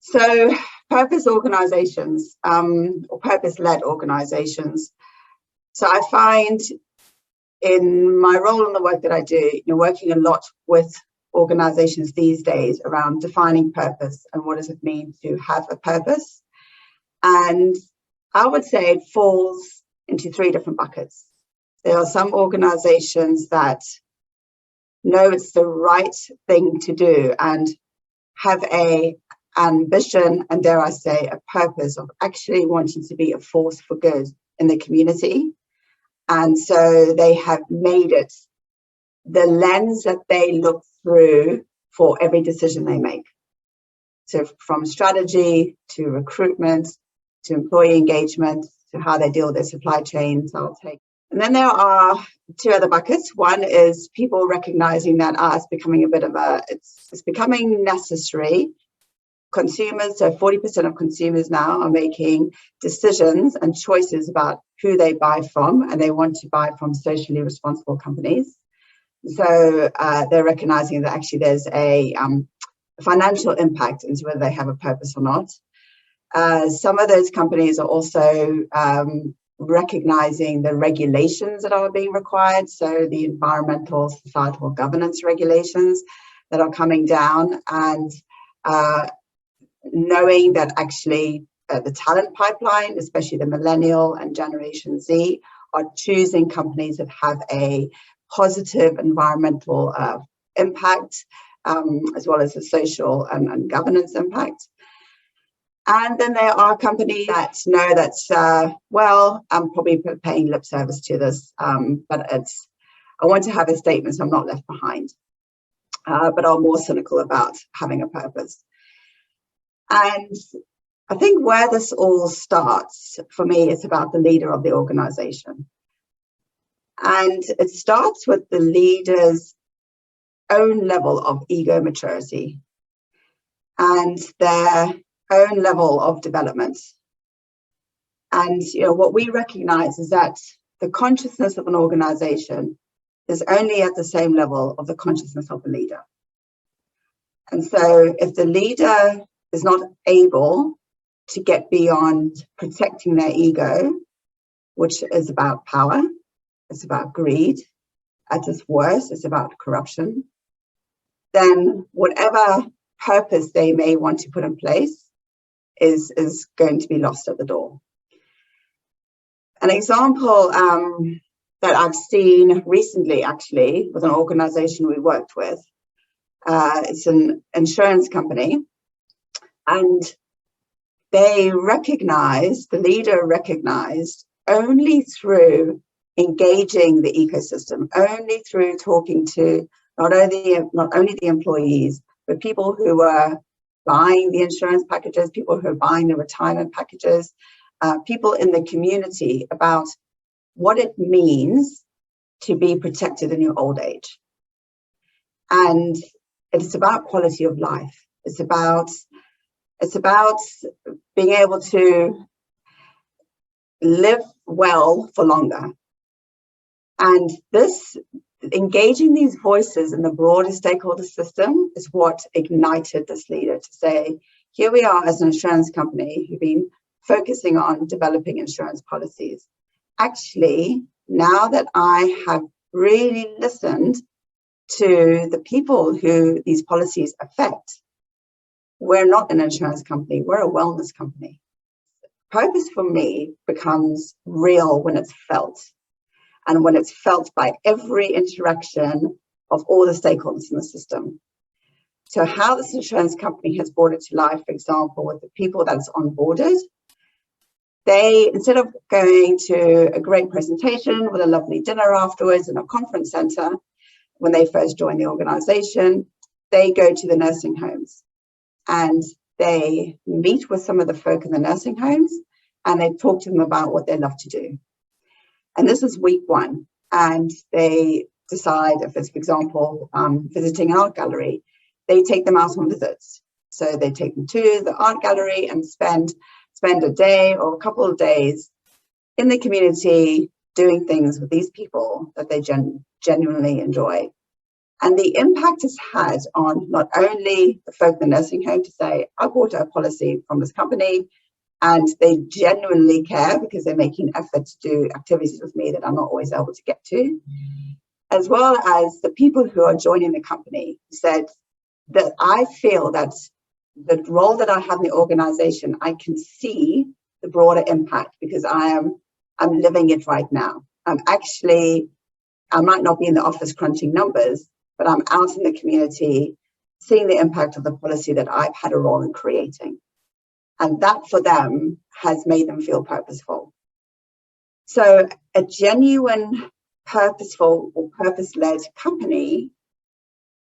So purpose organizations or purpose-led organizations. So I find in my role and the work that I do, working a lot with organizations these days around defining purpose and what does it mean to have a purpose. And I would say it falls into three different buckets. There are some organizations that know it's the right thing to do and have a ambition and, dare I say, a purpose of actually wanting to be a force for good in the community. And so they have made it the lens that they look through for every decision they make. So from strategy to recruitment to employee engagement to how they deal with their supply chains, I'll take. And then there are two other buckets. One is people recognizing that it's becoming a bit of it's becoming necessary. Consumers, so 40% of consumers now are making decisions and choices about who they buy from, and they want to buy from socially responsible companies. So they're recognizing that actually there's a financial impact into whether they have a purpose or not. Some of those companies are also recognizing the regulations that are being required, so the environmental, societal governance regulations that are coming down, and knowing that actually the talent pipeline, especially the millennial and Generation Z, are choosing companies that have a positive environmental impact, as well as a social and governance impact. And then there are companies that know that, well, I'm probably paying lip service to this, but I want to have a statement so I'm not left behind, but are more cynical about having a purpose. And I think where this all starts, for me, it's about the leader of the organization. And it starts with the leader's own level of ego maturity and their own level of development. And what we recognize is that the consciousness of an organization is only at the same level of the consciousness of the leader. And so if the leader is not able to get beyond protecting their ego, which is about power, it's about greed, at its worst, it's about corruption, then whatever purpose they may want to put in place is going to be lost at the door. An example that I've seen recently, actually, with an organization we worked with, it's an insurance company. And the leader recognized only through engaging the ecosystem, only through talking to not only the employees, but people who were buying the insurance packages, people who are buying the retirement packages, people in the community, about what it means to be protected in your old age. And it's about quality of life. It's about being able to live well for longer. And this, engaging these voices in the broader stakeholder system, is what ignited this leader to say, here we are as an insurance company who've been focusing on developing insurance policies. Actually, now that I have really listened to the people who these policies affect, we're not an insurance company, we're a wellness company. Purpose for me becomes real when it's felt, and when it's felt by every interaction of all the stakeholders in the system. So how this insurance company has brought it to life, for example, with the people that's onboarded, they, instead of going to a great presentation with a lovely dinner afterwards in a conference center, when they first join the organization, they go to the nursing homes. And they meet with some of the folk in the nursing homes and they talk to them about what they love to do. And this is week one. And they decide, if it's, for example, visiting an art gallery, they take them out on visits. So they take them to the art gallery and spend a day or a couple of days in the community doing things with these people that they genuinely enjoy. And the impact it's had on not only the folk in the nursing home to say, I bought a policy from this company and they genuinely care because they're making effort to do activities with me that I'm not always able to get to, as well as the people who are joining the company said that I feel that the role that I have in the organization, I can see the broader impact because I'm living it right now. I might not be in the office crunching numbers, but I'm out in the community seeing the impact of the policy that I've had a role in creating. And that for them has made them feel purposeful. So a genuine, purposeful or purpose-led company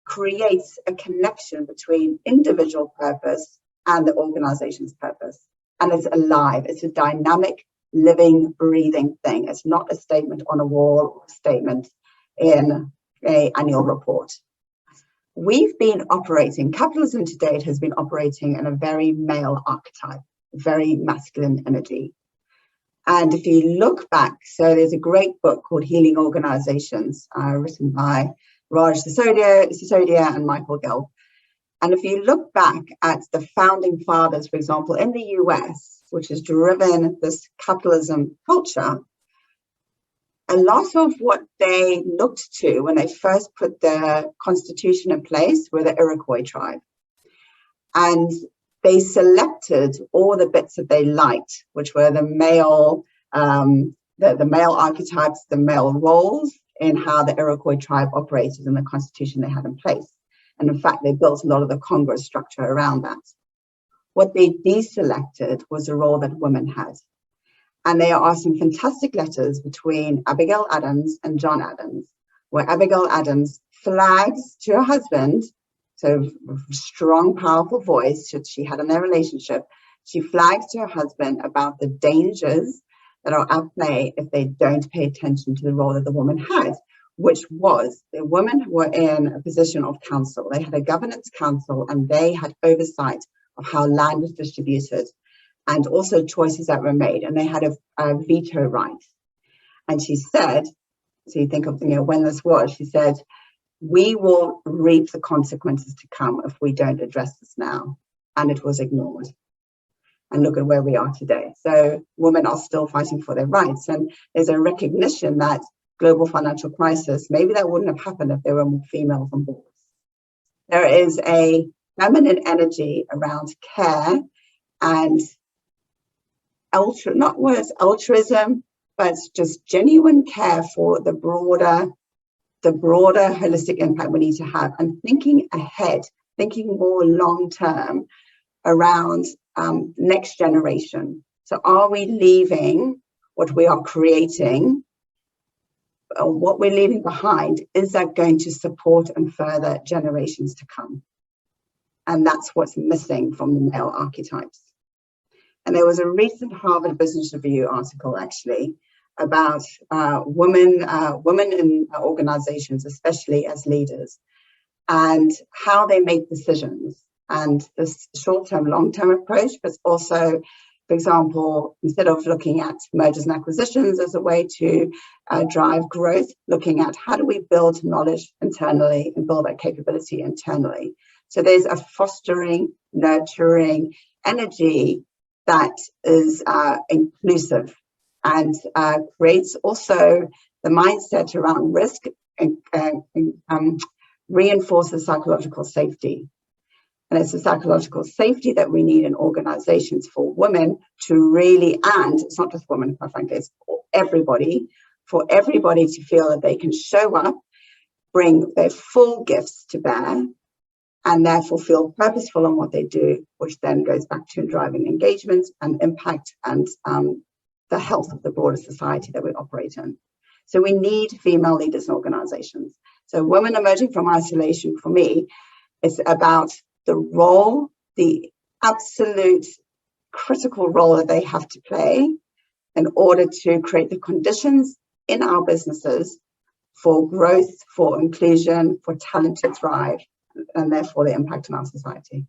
creates a connection between individual purpose and the organization's purpose. And it's alive. It's a dynamic, living, breathing thing. It's not a statement on a wall or a statement in an annual report. We've been operating, capitalism to date has been operating in a very male archetype, very masculine energy. And if you look back, so there's a great book called Healing Organizations, written by Raj Sisodia and Michael Gelb. And if you look back at the founding fathers, for example, in the US, which has driven this capitalism culture, a lot of what they looked to when they first put their constitution in place were the Iroquois tribe. And they selected all the bits that they liked, which were the male, the male archetypes, the male roles in how the Iroquois tribe operated in the constitution they had in place. And in fact, they built a lot of the Congress structure around that. What they deselected was the role that women had. And there are some fantastic letters between Abigail Adams and John Adams, where Abigail Adams flags to her husband, so strong, powerful voice that she had in their relationship, she flags to her husband about the dangers that are at play if they don't pay attention to the role that the woman had, which was the women were in a position of council. They had a governance council and they had oversight of how land was distributed and also choices that were made. And they had a veto right. And she said, so you think of when this was, she said, we will reap the consequences to come if we don't address this now. And it was ignored. And look at where we are today. So women are still fighting for their rights. And there's a recognition that global financial crisis, maybe that wouldn't have happened if there were more females on board. There is a feminine energy around care and not words altruism, but just genuine care for the broader holistic impact we need to have, and thinking ahead, thinking more long term around next generation. So are we leaving what we are creating, or what we're leaving behind, is that going to support and further generations to come? And that's what's missing from the male archetypes. And there was a recent Harvard Business Review article actually about women in organizations, especially as leaders, and how they make decisions, and this short-term, long-term approach, but also, for example, instead of looking at mergers and acquisitions as a way to drive growth, looking at how do we build knowledge internally and build that capability internally. So there's a fostering, nurturing energy that is inclusive and creates also the mindset around risk and reinforces psychological safety. And it's the psychological safety that we need in organizations for women to really, and it's not just women, quite frankly, it's for everybody to feel that they can show up, bring their full gifts to bear, and therefore feel purposeful in what they do, which then goes back to driving engagement and impact and the health of the broader society that we operate in. So we need female leaders in organizations. So women emerging from isolation, for me, is about the role, the absolute critical role that they have to play in order to create the conditions in our businesses for growth, for inclusion, for talent to thrive, and therefore the impact on our society.